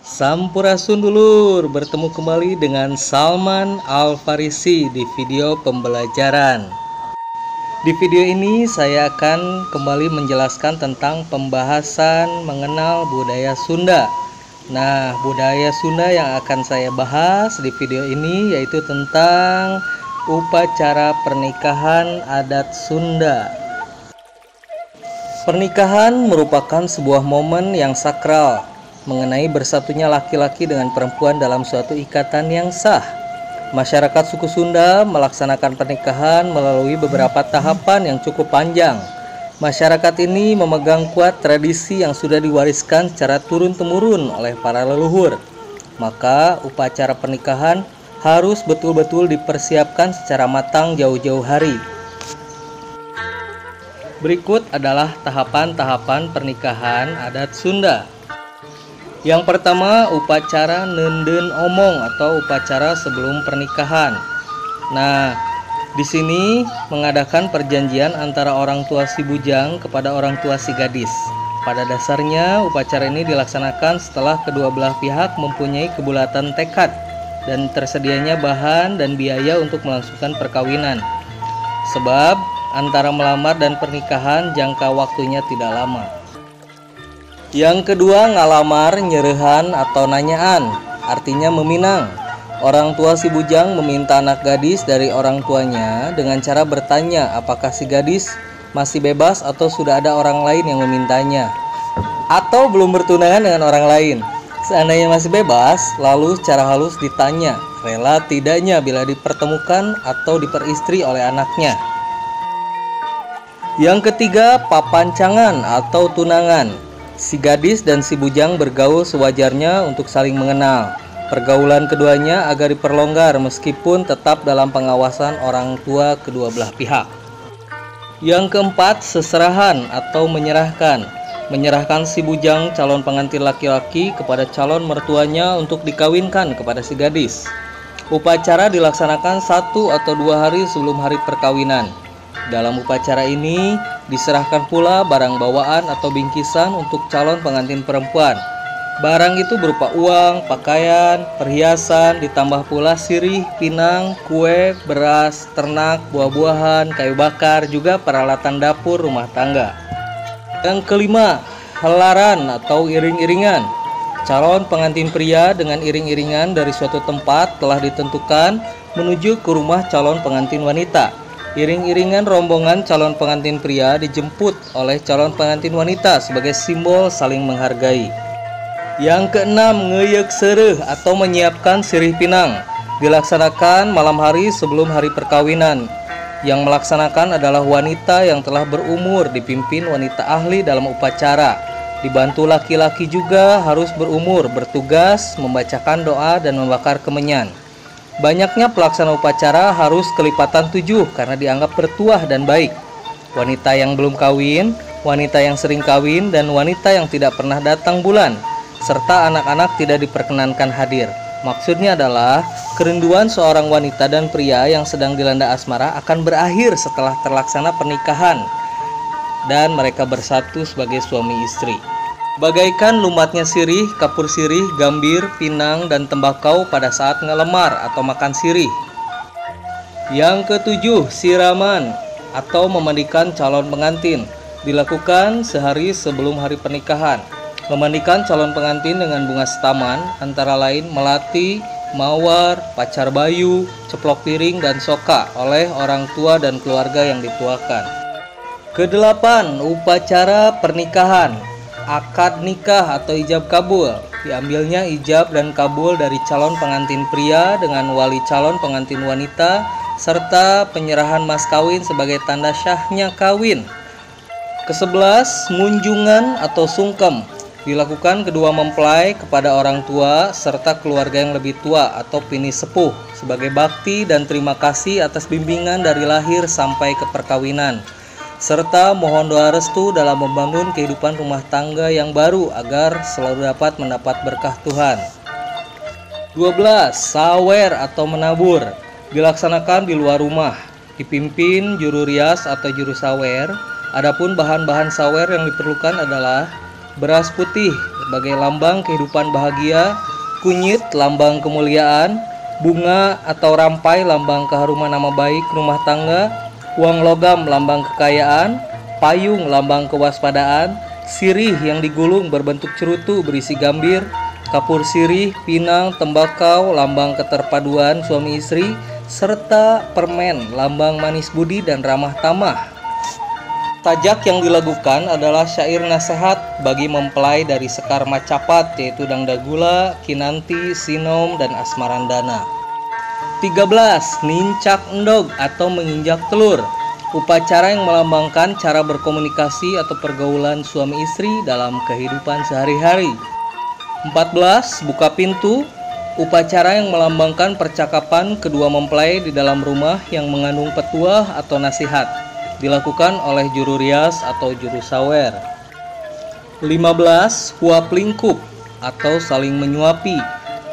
Sampurasun dulur, bertemu kembali dengan Salman Al-Farisi di video pembelajaran. Di video ini saya akan kembali menjelaskan tentang pembahasan mengenal budaya Sunda. Nah, budaya Sunda yang akan saya bahas di video ini yaitu tentang upacara pernikahan adat Sunda. Pernikahan merupakan sebuah momen yang sakral mengenai bersatunya laki-laki dengan perempuan dalam suatu ikatan yang sah. Masyarakat suku Sunda melaksanakan pernikahan melalui beberapa tahapan yang cukup panjang. Masyarakat ini memegang kuat tradisi yang sudah diwariskan secara turun-temurun oleh para leluhur. Maka upacara pernikahan harus betul-betul dipersiapkan secara matang jauh-jauh hari. Berikut adalah tahapan-tahapan pernikahan adat Sunda. Yang pertama, upacara nenden omong atau upacara sebelum pernikahan. Nah, di sini mengadakan perjanjian antara orang tua si bujang kepada orang tua si gadis. Pada dasarnya, upacara ini dilaksanakan setelah kedua belah pihak mempunyai kebulatan tekad dan tersedianya bahan dan biaya untuk melangsungkan perkawinan. Sebab antara melamar dan pernikahan jangka waktunya tidak lama. Yang kedua, ngalamar, nyerehan atau nanyaan, artinya meminang. Orang tua si bujang meminta anak gadis dari orang tuanya dengan cara bertanya apakah si gadis masih bebas atau sudah ada orang lain yang memintanya, atau belum bertunangan dengan orang lain. Seandainya masih bebas, lalu secara halus ditanya rela tidaknya bila dipertemukan atau diperistri oleh anaknya. Yang ketiga, papancangan atau tunangan. Si gadis dan si bujang bergaul sewajarnya untuk saling mengenal. Pergaulan keduanya agar diperlonggar meskipun tetap dalam pengawasan orang tua kedua belah pihak. Yang keempat, seserahan atau menyerahkan. Menyerahkan si bujang calon pengantin laki-laki kepada calon mertuanya untuk dikawinkan kepada si gadis. Upacara dilaksanakan 1 atau 2 hari sebelum hari perkawinan. Dalam upacara ini diserahkan pula barang bawaan atau bingkisan untuk calon pengantin perempuan. Barang itu berupa uang, pakaian, perhiasan, ditambah pula sirih, pinang, kue, beras, ternak, buah-buahan, kayu bakar, juga peralatan dapur rumah tangga. Yang kelima, helaran atau iring-iringan. Calon pengantin pria dengan iring-iringan dari suatu tempat telah ditentukan menuju ke rumah calon pengantin wanita. Iring-iringan rombongan calon pengantin pria dijemput oleh calon pengantin wanita sebagai simbol saling menghargai. Yang keenam, ngeyek sereh atau menyiapkan sirih pinang. Dilaksanakan malam hari sebelum hari perkawinan. Yang melaksanakan adalah wanita yang telah berumur, dipimpin wanita ahli dalam upacara. Dibantu laki-laki juga harus berumur, bertugas membacakan doa dan membakar kemenyan. Banyaknya pelaksana upacara harus kelipatan 7 karena dianggap bertuah dan baik. Wanita yang belum kawin, wanita yang sering kawin, dan wanita yang tidak pernah datang bulan, serta anak-anak tidak diperkenankan hadir. Maksudnya adalah kerinduan seorang wanita dan pria yang sedang dilanda asmara akan berakhir setelah terlaksana pernikahan dan mereka bersatu sebagai suami istri. Bagaikan lumatnya sirih, kapur sirih, gambir, pinang, dan tembakau pada saat ngelemar atau makan sirih. Yang ketujuh, siraman atau memandikan calon pengantin. Dilakukan sehari sebelum hari pernikahan. Memandikan calon pengantin dengan bunga setaman, antara lain melati, mawar, pacar bayu, ceplok piring, dan soka oleh orang tua dan keluarga yang dituakan. Kedelapan, upacara pernikahan. Akad nikah atau ijab kabul. Diambilnya ijab dan kabul dari calon pengantin pria dengan wali calon pengantin wanita, serta penyerahan mas kawin sebagai tanda syahnya kawin. Ke-11, munjungan atau sungkem. Dilakukan kedua mempelai kepada orang tua serta keluarga yang lebih tua atau pini sepuh sebagai bakti dan terima kasih atas bimbingan dari lahir sampai ke perkawinan, serta mohon doa restu dalam membangun kehidupan rumah tangga yang baru agar selalu dapat mendapat berkah Tuhan. 12. Sawer atau menabur. Dilaksanakan di luar rumah, dipimpin juru rias atau juru sawer. Adapun bahan-bahan sawer yang diperlukan adalah beras putih sebagai lambang kehidupan bahagia, kunyit lambang kemuliaan, bunga atau rampai lambang keharuman nama baik rumah tangga, uang logam lambang kekayaan, payung lambang kewaspadaan, sirih yang digulung berbentuk cerutu berisi gambir, kapur sirih, pinang, tembakau lambang keterpaduan suami istri, serta permen lambang manis budi dan ramah tamah. Sajak yang dilakukan adalah syair nasihat bagi mempelai dari Sekar Macapat, yaitu Dangdagula, Kinanti, Sinom, dan Asmarandana. 13. Nincak Endog atau menginjak telur, upacara yang melambangkan cara berkomunikasi atau pergaulan suami istri dalam kehidupan sehari-hari. 14. Buka pintu, upacara yang melambangkan percakapan kedua mempelai di dalam rumah yang mengandung petuah atau nasihat, dilakukan oleh juru rias atau juru sawer. 15. Huap lingkup atau saling menyuapi,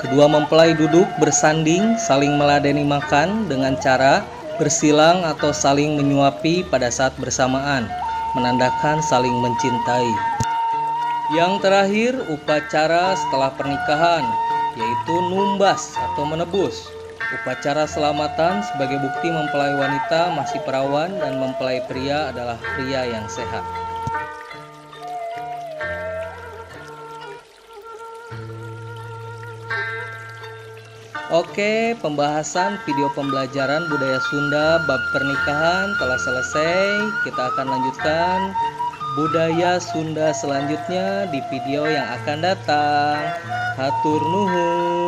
kedua mempelai duduk bersanding saling meladeni makan dengan cara bersilang atau saling menyuapi pada saat bersamaan, menandakan saling mencintai. Yang terakhir, upacara setelah pernikahan, yaitu numbas atau menebus, upacara selamatan sebagai bukti mempelai wanita masih perawan dan mempelai pria adalah pria yang sehat. Oke, pembahasan video pembelajaran budaya Sunda bab pernikahan telah selesai. Kita akan lanjutkan budaya Sunda selanjutnya di video yang akan datang. Hatur nuhun.